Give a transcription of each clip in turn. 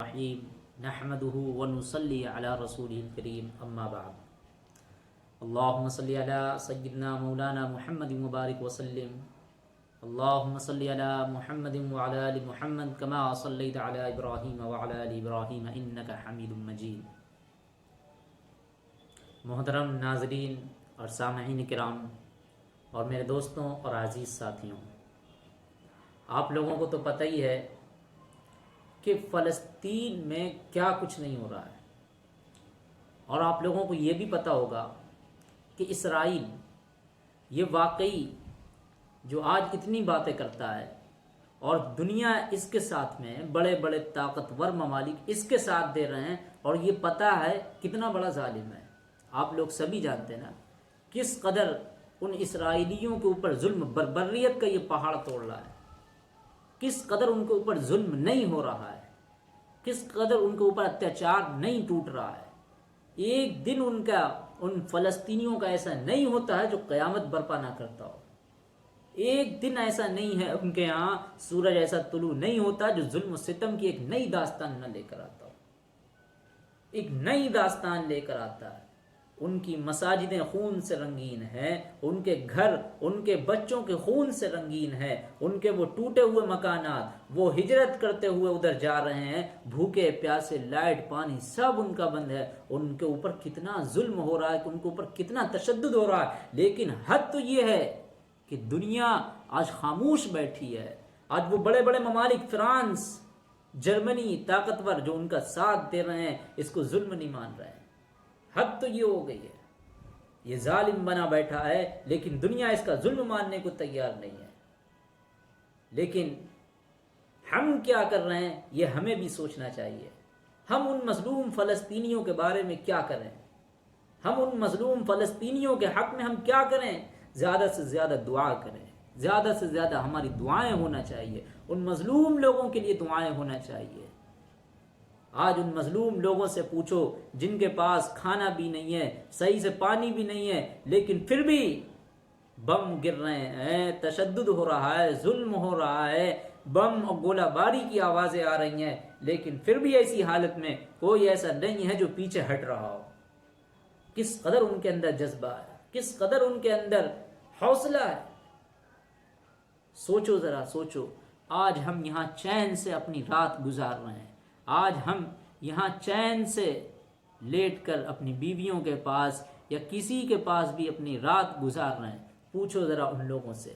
الرحیم نحمده ونصلی علی رسوله الکریم اما بعد اللہم صلی علی سیدنا مولانا محمد مبارک وسلم اللہم صلی علی محمد وعلی آل محمد کما صلیت علی ابراہیم وعلی آل ابراہیم انک حمید مجید۔ محترم ناظرین اور سامعین کرام اور میرے دوستوں اور عزیز ساتھیوں، آپ لوگوں کو تو پتہ ہی ہے کہ فلسطین میں کیا کچھ نہیں ہو رہا ہے، اور آپ لوگوں کو یہ بھی پتہ ہوگا کہ اسرائیل یہ واقعی جو آج اتنی باتیں کرتا ہے اور دنیا اس کے ساتھ میں بڑے بڑے طاقتور ممالک اس کے ساتھ دے رہے ہیں، اور یہ پتہ ہے کتنا بڑا ظالم ہے۔ آپ لوگ سبھی جانتے ہیں نا کس قدر ان اسرائیلیوں کے اوپر ظلم بربریت کا یہ پہاڑ توڑ رہا ہے، کس قدر ان کے اوپر ظلم نہیں ہو رہا ہے، کس قدر ان کے اوپر اتیاچار نہیں ٹوٹ رہا ہے۔ ایک دن ان فلسطینیوں کا ایسا نہیں ہوتا ہے جو قیامت برپا نہ کرتا ہو، ایک دن ایسا نہیں ہے ان کے ہاں سورج ایسا طلوع نہیں ہوتا جو ظلم و ستم کی ایک نئی داستان نہ لے کر آتا ہو، ایک نئی داستان لے کر آتا ہے۔ ان کی مساجدیں خون سے رنگین ہیں، ان کے گھر ان کے بچوں کے خون سے رنگین ہے، ان کے وہ ٹوٹے ہوئے مکانات، وہ ہجرت کرتے ہوئے ادھر جا رہے ہیں، بھوکے پیاسے، لائٹ پانی سب ان کا بند ہے۔ ان کے اوپر کتنا ظلم ہو رہا ہے، کہ ان کے اوپر کتنا تشدد ہو رہا ہے، لیکن حد تو یہ ہے کہ دنیا آج خاموش بیٹھی ہے۔ آج وہ بڑے بڑے ممالک فرانس، جرمنی طاقتور جو ان کا ساتھ دے رہے ہیں، اس کو ظلم نہیں مان رہے ہیں۔ حد تو یہ ہو گئی ہے، یہ ظالم بنا بیٹھا ہے، لیکن دنیا اس کا ظلم ماننے کو تیار نہیں ہے۔ لیکن ہم کیا کر رہے ہیں یہ ہمیں بھی سوچنا چاہیے۔ ہم ان مظلوم فلسطینیوں کے بارے میں کیا کریں، ہم ان مظلوم فلسطینیوں کے حق میں ہم کیا کریں؟ زیادہ سے زیادہ دعا کریں، زیادہ سے زیادہ ہماری دعائیں ہونا چاہیے، ان مظلوم لوگوں کے لیے دعائیں ہونا چاہیے۔ آج ان مظلوم لوگوں سے پوچھو جن کے پاس کھانا بھی نہیں ہے، صحیح سے پانی بھی نہیں ہے، لیکن پھر بھی بم گر رہے ہیں، تشدد ہو رہا ہے، ظلم ہو رہا ہے، بم اور گولہ باری کی آوازیں آ رہی ہیں، لیکن پھر بھی ایسی حالت میں کوئی ایسا نہیں ہے جو پیچھے ہٹ رہا ہو۔ کس قدر ان کے اندر جذبہ ہے، کس قدر ان کے اندر حوصلہ ہے۔ سوچو ذرا سوچو، آج ہم یہاں چین سے اپنی رات گزار رہے ہیں، آج ہم یہاں چین سے لیٹ کر اپنی بیویوں کے پاس یا کسی کے پاس بھی اپنی رات گزار رہے ہیں۔ پوچھو ذرا ان لوگوں سے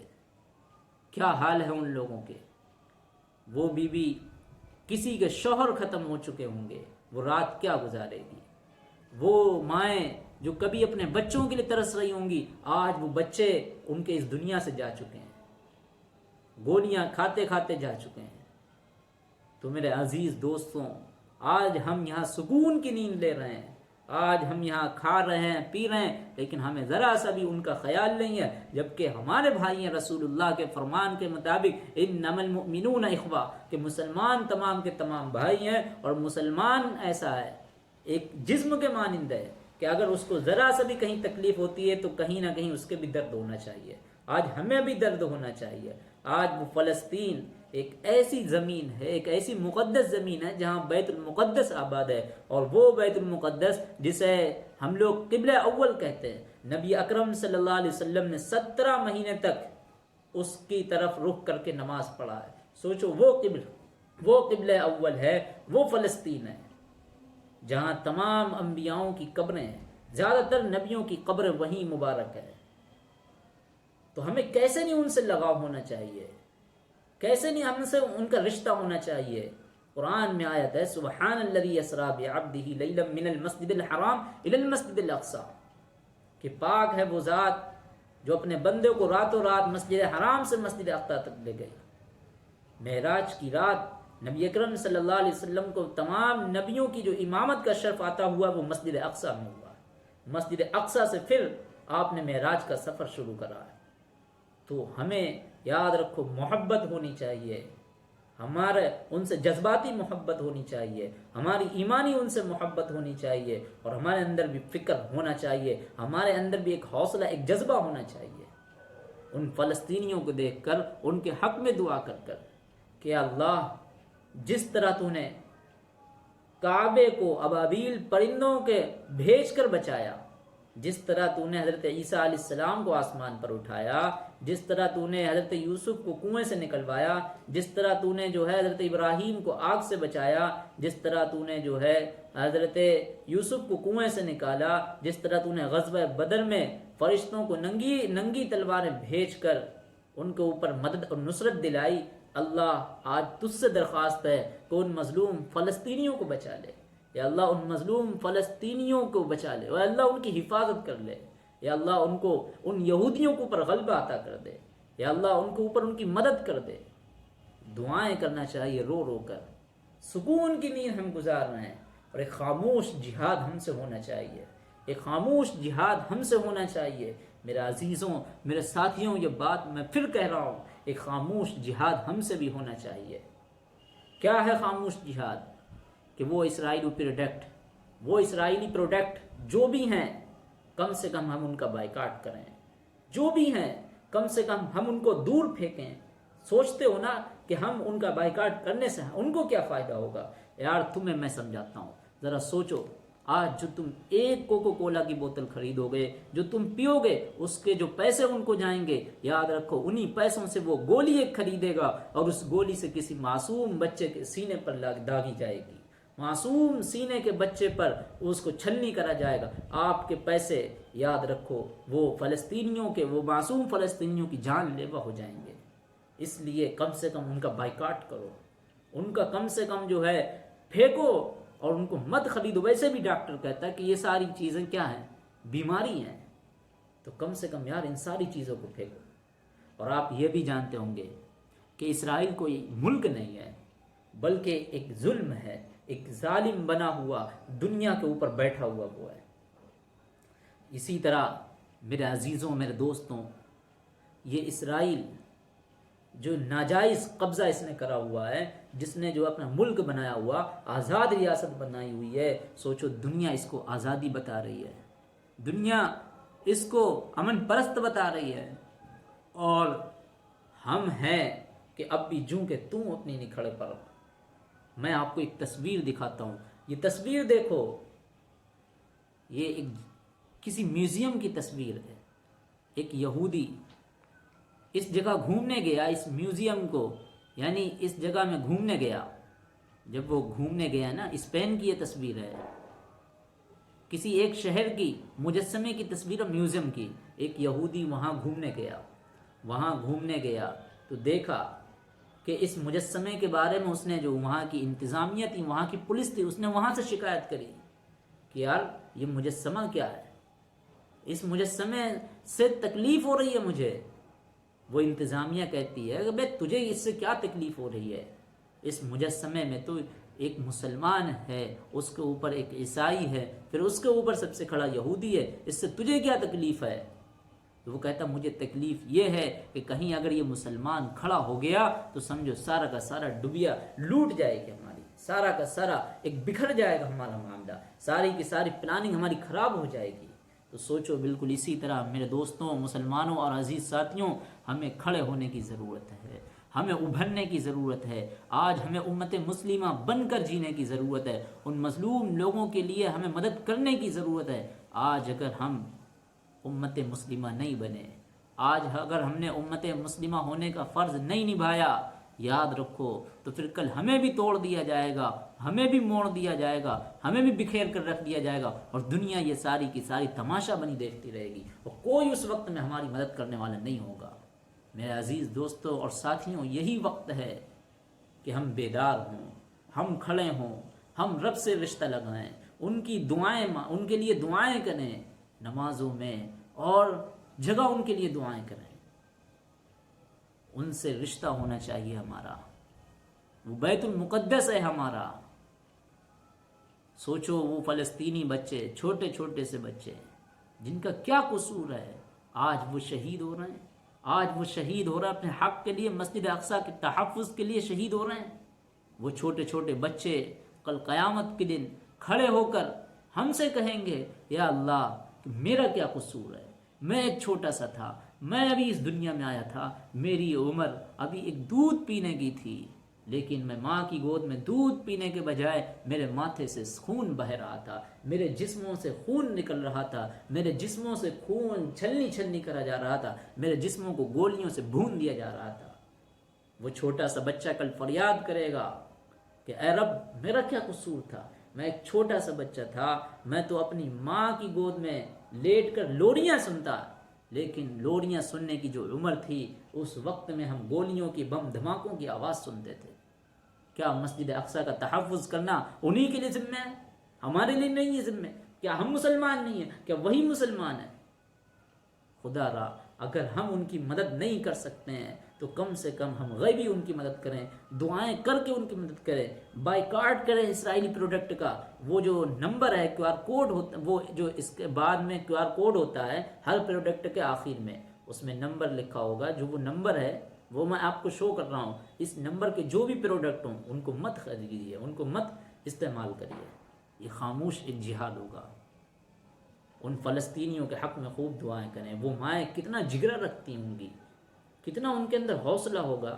کیا حال ہے ان لوگوں کے۔ وہ بیوی کسی کے شوہر ختم ہو چکے ہوں گے، وہ رات کیا گزارے گی؟ وہ مائیں جو کبھی اپنے بچوں کے لیے ترس رہی ہوں گی، آج وہ بچے ان کے اس دنیا سے جا چکے ہیں، گولیاں کھاتے کھاتے جا چکے ہیں۔ تو میرے عزیز دوستوں، آج ہم یہاں سکون کی نیند لے رہے ہیں، آج ہم یہاں کھا رہے ہیں پی رہے ہیں، لیکن ہمیں ذرا سا بھی ان کا خیال نہیں ہے، جبکہ ہمارے بھائی ہیں رسول اللہ کے فرمان کے مطابق انما المؤمنون اخوہ، کہ مسلمان تمام کے تمام بھائی ہیں، اور مسلمان ایسا ہے ایک جسم کے مانند ہے کہ اگر اس کو ذرا سا بھی کہیں تکلیف ہوتی ہے تو کہیں نہ کہیں اس کے بھی درد ہونا چاہیے۔ آج ہمیں بھی درد ہونا چاہیے۔ آج وہ فلسطین ایک ایسی زمین ہے، ایک ایسی مقدس زمین ہے جہاں بیت المقدس آباد ہے، اور وہ بیت المقدس جسے ہم لوگ قبلہ اول کہتے ہیں، نبی اکرم صلی اللہ علیہ وسلم نے 17 مہینے تک اس کی طرف رخ کر کے نماز پڑھا ہے۔ سوچو وہ قبلہ اول ہے، وہ فلسطین ہے جہاں تمام انبیاؤں کی قبریں ہیں، زیادہ تر نبیوں کی قبر وہیں مبارک ہے۔ تو ہمیں کیسے نہیں ان سے لگاؤ ہونا چاہیے، کیسے نہیں ہم سے ان کا رشتہ ہونا چاہیے۔ قرآن میں آیت ہے سبحان الذی اسریٰ بعبدہ لیلا من المسجد الحرام الی المسجد الاقصی، کہ پاک ہے وہ ذات جو اپنے بندے کو راتوں رات مسجد حرام سے مسجد اقصی تک لے گئی۔ معراج کی رات نبی اکرم صلی اللہ علیہ وسلم کو تمام نبیوں کی جو امامت کا شرف عطا ہوا وہ مسجد اقصی میں ہوا، مسجد اقصی سے پھر آپ نے معراج کا سفر شروع کرا ہے۔ تو ہمیں یاد رکھو محبت ہونی چاہیے، ہمارے ان سے جذباتی محبت ہونی چاہیے، ہماری ایمانی ان سے محبت ہونی چاہیے، اور ہمارے اندر بھی فکر ہونا چاہیے، ہمارے اندر بھی ایک حوصلہ ایک جذبہ ہونا چاہیے ان فلسطینیوں کو دیکھ کر، ان کے حق میں دعا کر کر کہ اللہ جس طرح تو نے کعبے کو ابابیل پرندوں کے بھیج کر بچایا، جس طرح تو نے حضرت عیسیٰ علیہ السلام کو آسمان پر اٹھایا، جس طرح تو نے حضرت یوسف کو کنویں سے نکلوایا، جس طرح تو نے جو ہے حضرت ابراہیم کو آگ سے بچایا، جس طرح تو نے جو ہے حضرت یوسف کو کنویں سے نکالا، جس طرح تو نے غزوہ بدر میں فرشتوں کو ننگی تلواریں بھیج کر ان کے اوپر مدد اور نصرت دلائی، اللہ آج تجھ سے درخواست ہے کہ ان مظلوم فلسطینیوں کو بچا لے، یا اللہ ان مظلوم فلسطینیوں کو بچا لے، یا اللہ ان کی حفاظت کر لے، یا اللہ ان یہودیوں کے اوپر غلبہ عطا کر دے، یا اللہ ان کے اوپر ان کی مدد کر دے۔ دعائیں کرنا چاہیے رو رو کر، سکون کی نیند ہم گزار رہے ہیں، اور ایک خاموش جہاد ہم سے ہونا چاہیے، ایک خاموش جہاد ہم سے ہونا چاہیے۔ میرے عزیزوں، میرے ساتھیوں، یہ بات میں پھر کہہ رہا ہوں، ایک خاموش جہاد ہم سے بھی ہونا چاہیے۔ کیا ہے خاموش جہاد؟ کہ وہ اسرائیلی پروڈکٹ جو بھی ہیں، کم سے کم ہم ان کا بائیکاٹ کریں، جو بھی ہیں کم سے کم ہم ان کو دور پھینکیں۔ سوچتے ہو نا کہ ہم ان کا بائیکاٹ کرنے سے ان کو کیا فائدہ ہوگا؟ یار تمہیں میں سمجھاتا ہوں، ذرا سوچو، آج جو تم ایک کوکو کولا کی بوتل خریدو گے، جو تم پیو گے، اس کے جو پیسے ان کو جائیں گے، یاد رکھو انہی پیسوں سے وہ گولی ایک خریدے گا، اور اس گولی سے کسی معصوم بچے کے سینے پر داغی جائے گی، معصوم سینے کے بچے پر اس کو چھلنی کرا جائے گا۔ آپ کے پیسے، یاد رکھو، وہ معصوم فلسطینیوں کی جان لیوا ہو جائیں گے۔ اس لیے کم سے کم ان کا بائیکاٹ کرو، ان کا کم سے کم جو ہے پھینکو، اور ان کو مت خریدو۔ ویسے بھی ڈاکٹر کہتا ہے کہ یہ ساری چیزیں کیا ہیں؟ بیماری ہیں، تو کم سے کم یار ان ساری چیزوں کو پھینکو۔ اور آپ یہ بھی جانتے ہوں گے کہ اسرائیل کوئی ملک نہیں ہے، بلکہ ایک ظلم ہے، ایک ظالم بنا ہوا دنیا کے اوپر بیٹھا ہوا وہ ہے۔ اسی طرح میرے عزیزوں، میرے دوستوں، یہ اسرائیل جو ناجائز قبضہ اس نے کرا ہوا ہے، جس نے جو اپنا ملک بنایا ہوا، آزاد ریاست بنائی ہوئی ہے، سوچو دنیا اس کو آزادی بتا رہی ہے، دنیا اس کو امن پرست بتا رہی ہے، اور ہم ہیں کہ اب بھی جوں کہ تم اپنی نکھڑے پر۔ میں آپ کو ایک تصویر دکھاتا ہوں، یہ تصویر دیکھو، یہ کسی میوزیم کی تصویر ہے۔ ایک یہودی اس جگہ گھومنے گیا، اس میوزیم کو، یعنی اس جگہ میں گھومنے گیا۔ جب وہ گھومنے گیا نا، اسپین کی یہ تصویر ہے، کسی ایک شہر کی مجسمے کی تصویر، میوزیم کی۔ ایک یہودی وہاں گھومنے گیا تو دیکھا کہ اس مجسمے کے بارے میں اس نے، جو وہاں کی انتظامیہ تھی، وہاں کی پولیس تھی، اس نے وہاں سے شکایت کری کہ یار یہ مجسمہ کیا ہے، اس مجسمے سے تکلیف ہو رہی ہے مجھے۔ وہ انتظامیہ کہتی ہے کہ بھئی تجھے اس سے کیا تکلیف ہو رہی ہے؟ اس مجسمے میں تو ایک مسلمان ہے، اس کے اوپر ایک عیسائی ہے، پھر اس کے اوپر سب سے کھڑا یہودی ہے، اس سے تجھے کیا تکلیف ہے؟ تو وہ کہتا مجھے تکلیف یہ ہے کہ کہیں اگر یہ مسلمان کھڑا ہو گیا تو سمجھو سارا کا سارا ڈبیا لوٹ جائے گی ہماری، سارا کا سارا ایک بکھر جائے گا ہمارا معاملہ، ساری کی ساری پلاننگ ہماری خراب ہو جائے گی۔ تو سوچو بالکل اسی طرح میرے دوستوں، مسلمانوں اور عزیز ساتھیوں، ہمیں کھڑے ہونے کی ضرورت ہے، ہمیں ابھرنے کی ضرورت ہے۔ آج ہمیں امت مسلمہ بن کر جینے کی ضرورت ہے، ان مظلوم لوگوں کے لیے ہمیں مدد کرنے کی ضرورت ہے۔ آج اگر ہم امت مسلمہ نہیں بنے، آج اگر ہم نے امت مسلمہ ہونے کا فرض نہیں نبھایا، یاد رکھو تو پھر کل ہمیں بھی توڑ دیا جائے گا، ہمیں بھی موڑ دیا جائے گا، ہمیں بھی بکھیر کر رکھ دیا جائے گا، اور دنیا یہ ساری کی ساری تماشا بنی دیکھتی رہے گی، اور کوئی اس وقت میں ہماری مدد کرنے والا نہیں ہوگا۔ میرے عزیز دوستوں اور ساتھیوں، یہی وقت ہے کہ ہم بیدار ہوں، ہم کھڑے ہوں، ہم رب سے رشتہ لگائیں، ان کے لیے دعائیں کریں، نمازوں میں اور جگہ ان کے لیے دعائیں کریں۔ ان سے رشتہ ہونا چاہیے ہمارا، وہ بیت المقدس ہے ہمارا۔ سوچو وہ فلسطینی بچے، چھوٹے چھوٹے سے بچے، جن کا کیا قصور ہے، آج وہ شہید ہو رہے ہیں، آج وہ شہید ہو رہے ہیں اپنے حق کے لیے، مسجد اقصیٰ کے تحفظ کے لیے شہید ہو رہے ہیں۔ وہ چھوٹے چھوٹے بچے کل قیامت کے دن کھڑے ہو کر ہم سے کہیں گے یا اللہ میرا کیا قصور ہے، میں ایک چھوٹا سا تھا، میں ابھی اس دنیا میں آیا تھا، میری عمر ابھی ایک دودھ پینے کی تھی، لیکن میں ماں کی گود میں دودھ پینے کے بجائے میرے ماتھے سے خون بہہ رہا تھا، میرے جسموں سے خون نکل رہا تھا، میرے جسموں سے خون چھلنی چھلنی کرا جا رہا تھا، میرے جسموں کو گولیوں سے بھون دیا جا رہا تھا۔ وہ چھوٹا سا بچہ کل فریاد کرے گا کہ اے رب میرا کیا قصور تھا، میں ایک چھوٹا سا بچہ تھا، میں تو اپنی ماں کی گود میں لیٹ کر لوریاں سنتا، لیکن لوریاں سننے کی جو عمر تھی اس وقت میں ہم گولیوں کی بم دھماکوں کی آواز سنتے تھے۔ کیا مسجد اقصیٰ کا تحفظ کرنا انہی کے لیے ذمہ ہے، ہمارے لیے نہیں ہے ذمہ؟ کیا ہم مسلمان نہیں ہیں؟ کیا وہی مسلمان ہیں؟ خدا را اگر ہم ان کی مدد نہیں کر سکتے ہیں تو کم سے کم ہم غیبی ان کی مدد کریں، دعائیں کر کے ان کی مدد کریں، بائیکاٹ کریں اسرائیلی پروڈکٹ کا۔ وہ جو نمبر ہے QR کوڈ ہوتا، وہ جو اس کے بعد میں QR کوڈ ہوتا ہے ہر پروڈکٹ کے آخر میں، اس میں نمبر لکھا ہوگا، جو وہ نمبر ہے وہ میں آپ کو شو کر رہا ہوں۔ اس نمبر کے جو بھی پروڈکٹ ہوں ان کو مت خریدیے، ان کو مت استعمال کریے، یہ خاموش ایک جہاد ہوگا۔ ان فلسطینیوں کے حق میں خوب دعائیں کریں، وہ مائیں کتنا جگرا رکھتی ہوں گی، کتنا ان کے اندر حوصلہ ہوگا۔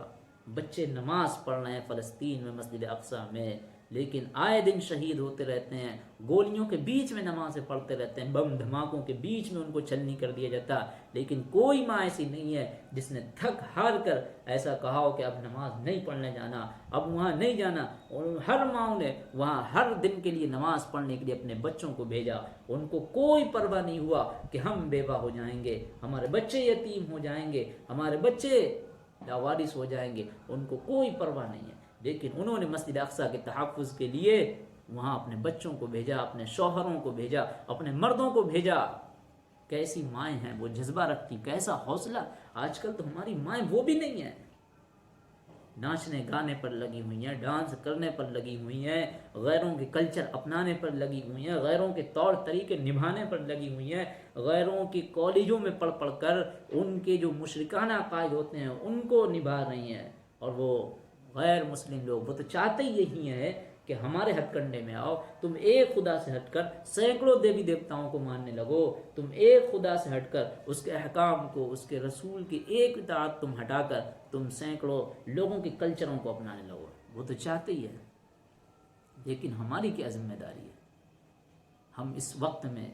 بچے نماز پڑھ رہے ہیں فلسطین میں مسجد اقصیٰ میں، لیکن آئے دن شہید ہوتے رہتے ہیں، گولیوں کے بیچ میں نمازیں پڑھتے رہتے ہیں، بم دھماکوں کے بیچ میں ان کو چھلنی کر دیا جاتا، لیکن کوئی ماں ایسی نہیں ہے جس نے تھک ہار کر ایسا کہا ہو کہ اب نماز نہیں پڑھنے جانا، اب وہاں نہیں جانا۔ اور ہر ماں نے وہاں ہر دن کے لیے نماز پڑھنے کے لیے اپنے بچوں کو بھیجا، ان کو کوئی پرواہ نہیں ہوا کہ ہم بیوہ ہو جائیں گے، ہمارے بچے یتیم ہو جائیں گے، ہمارے بچے لاوارث ہو جائیں گے، ان کو کوئی پرواہ نہیں ہے۔ لیکن انہوں نے مسجد اقصیٰ کے تحفظ کے لیے وہاں اپنے بچوں کو بھیجا، اپنے شوہروں کو بھیجا، اپنے مردوں کو بھیجا۔ کیسی مائیں ہیں وہ جذبہ رکھتی، کیسا حوصلہ۔ آج کل تو ہماری مائیں وہ بھی نہیں ہیں، ناچنے گانے پر لگی ہوئی ہیں، ڈانس کرنے پر لگی ہوئی ہیں، غیروں کے کلچر اپنانے پر لگی ہوئی ہیں، غیروں کے طور طریقے نبھانے پر لگی ہوئی ہیں، غیروں کی کالجوں میں پڑھ پڑھ کر ان کے جو مشرکانہ عقائد ہوتے ہیں ان کو نبھا رہی ہیں۔ اور وہ غیر مسلم لوگ وہ تو چاہتے ہی یہی ہے کہ ہمارے ہتھ کنڈے میں آؤ، تم ایک خدا سے ہٹ کر سینکڑوں دیوی دیوتاؤں کو ماننے لگو، تم ایک خدا سے ہٹ کر اس کے احکام کو، اس کے رسول کی ایک اطاعت تم ہٹا کر تم سینکڑوں لوگوں کے کلچروں کو اپنانے لگو۔ وہ تو چاہتے ہی ہے، لیکن ہماری کیا ذمہ داری ہے؟ ہم اس وقت میں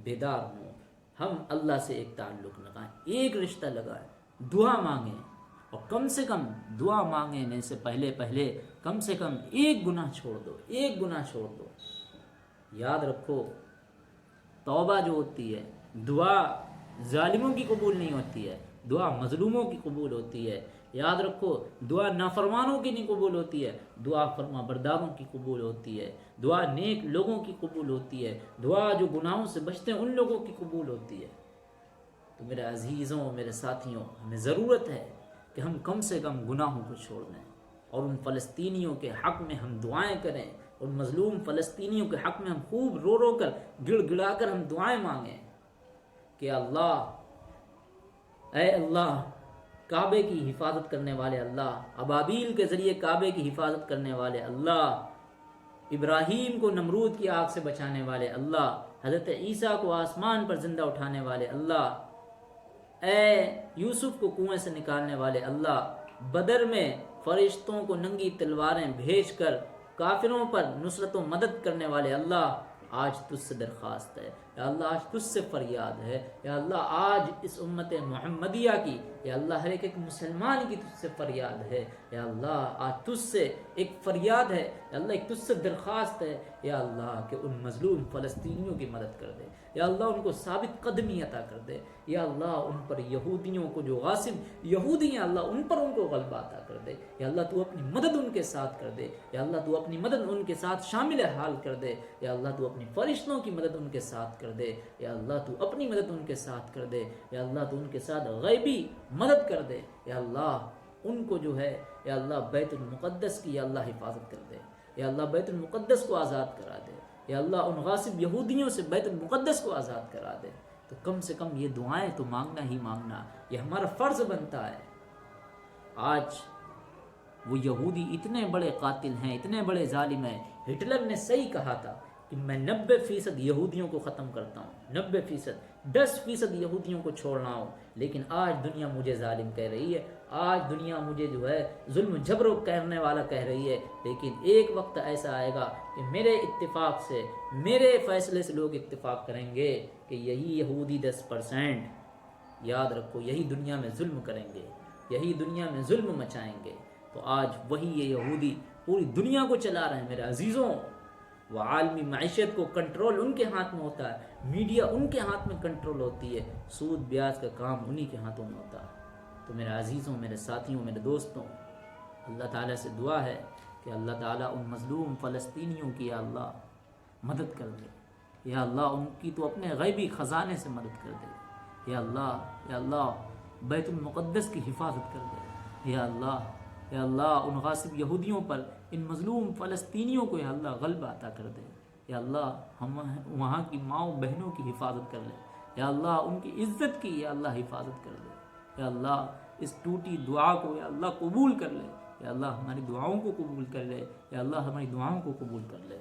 بیدار ہوں، ہم اللہ سے ایک تعلق لگائیں، ایک رشتہ لگائیں، دعا مانگیں، اور کم سے کم دعا مانگنے سے پہلے کم سے کم ایک گناہ چھوڑ دو، ایک گناہ چھوڑ دو۔ یاد رکھو توبہ جو ہوتی ہے، دعا ظالموں کی قبول نہیں ہوتی ہے، دعا مظلوموں کی قبول ہوتی ہے۔ یاد رکھو دعا نافرمانوں کی نہیں قبول ہوتی ہے، دعا فرما برداروں کی قبول ہوتی ہے، دعا نیک لوگوں کی قبول ہوتی ہے، دعا جو گناہوں سے بچتے ہیں ان لوگوں کی قبول ہوتی ہے۔ تو میرے عزیزوں، میرے ساتھیوں، ہمیں ضرورت ہے کہ ہم کم سے کم گناہوں کو چھوڑ دیں، اور ان فلسطینیوں کے حق میں ہم دعائیں کریں، ان مظلوم فلسطینیوں کے حق میں ہم خوب رو رو کر گڑ گڑا کر ہم دعائیں مانگیں کہ اللہ، اے اللہ، کعبے کی حفاظت کرنے والے اللہ، ابابیل کے ذریعے کعبے کی حفاظت کرنے والے اللہ، ابراہیم کو نمرود کی آگ سے بچانے والے اللہ، حضرت عیسیٰ کو آسمان پر زندہ اٹھانے والے اللہ، اے یوسف کو کنویں سے نکالنے والے اللہ، بدر میں فرشتوں کو ننگی تلواریں بھیج کر کافروں پر نصرت و مدد کرنے والے اللہ، آج تجھ سے درخواست ہے یا اللہ، آج تجھ سے فریاد ہے یا اللہ، آج اس امت محمدیہ کی، یا اللہ ہر ایک مسلمان کی تجھ سے فریاد ہے یا اللہ، آج تجھ سے ایک فریاد ہے یا اللہ، ایک تجھ سے درخواست ہے یا اللہ کہ ان مظلوم فلسطینیوں کی مدد کر دے یا اللہ، ان کو ثابت قدمی عطا کر دے یا اللہ، ان پر یہودیوں کو جو غاصب یہودی ہیں اللہ، ان پر ان کو غلبہ عطا کر دے یا اللہ، تو اپنی مدد ان کے ساتھ کر دے یا اللہ، تو اپنی مدد ان کے ساتھ شامل حال کر دے یا اللہ، تو اپنی فرشتوں کی مدد ان کے ساتھ کر دے یا اللہ، تو اپنی مدد ان کے ساتھ کر دے یا اللہ، تو ان کے ساتھ غیبی مدد کر دے یا اللہ، ان کو جو ہے یا اللہ بیت المقدس کی یا اللہ حفاظت کر دے یا اللہ، بیت المقدس کو آزاد کرا دے یا اللہ، ان غاصب یہودیوں سے بیت المقدس کو آزاد کرا دے۔ تو کم سے کم یہ دعائیں تو مانگنا ہی مانگنا، یہ ہمارا فرض بنتا ہے۔ آج وہ یہودی اتنے بڑے قاتل ہیں، اتنے بڑے ظالم ہیں، ہٹلر نے صحیح کہا تھا کہ میں 90% یہودیوں کو ختم کرتا ہوں، 90%، 10% یہودیوں کو چھوڑنا ہوں، لیکن آج دنیا مجھے ظالم کہہ رہی ہے، آج دنیا مجھے جو ہے ظلم جبر کرنے والا کہہ رہی ہے، لیکن ایک وقت ایسا آئے گا کہ میرے اتفاق سے، میرے فیصلے سے لوگ اتفاق کریں گے کہ یہی یہودی 10%، یاد رکھو، یہی دنیا میں ظلم کریں گے، یہی دنیا میں ظلم مچائیں گے۔ تو آج وہی یہ یہودی پوری دنیا کو چلا رہے ہیں میرے عزیزوں۔ وہ عالمی معیشت کو کنٹرول ان کے ہاتھ میں ہوتا ہے، میڈیا ان کے ہاتھ میں کنٹرول ہوتی ہے، سود بیاج کا کام انہی کے ہاتھوں میں ہوتا ہے۔ تو میرے عزیزوں، میرے ساتھیوں، میرے دوستوں، اللہ تعالیٰ سے دعا ہے کہ اللہ تعالیٰ ان مظلوم فلسطینیوں کی یا اللہ مدد کر دے، یا اللہ ان کی تو اپنے غیبی خزانے سے مدد کر دے، یا اللہ بیت المقدس کی حفاظت کر دے، یا اللہ ان غاصب یہودیوں پر، ان مظلوم فلسطینیوں کو یا اللہ غلبہ عطا کر دے، یا اللہ ہم وہاں کی ماؤں بہنوں کی حفاظت کر لے، یا اللہ ان کی عزت کی یا اللہ حفاظت کر دے، یا اللہ اس ٹوٹی دعا کو یا اللہ قبول کر لے، یا اللہ ہماری دعاؤں کو قبول کر لے، یا اللہ ہماری دعاؤں کو قبول کر لے۔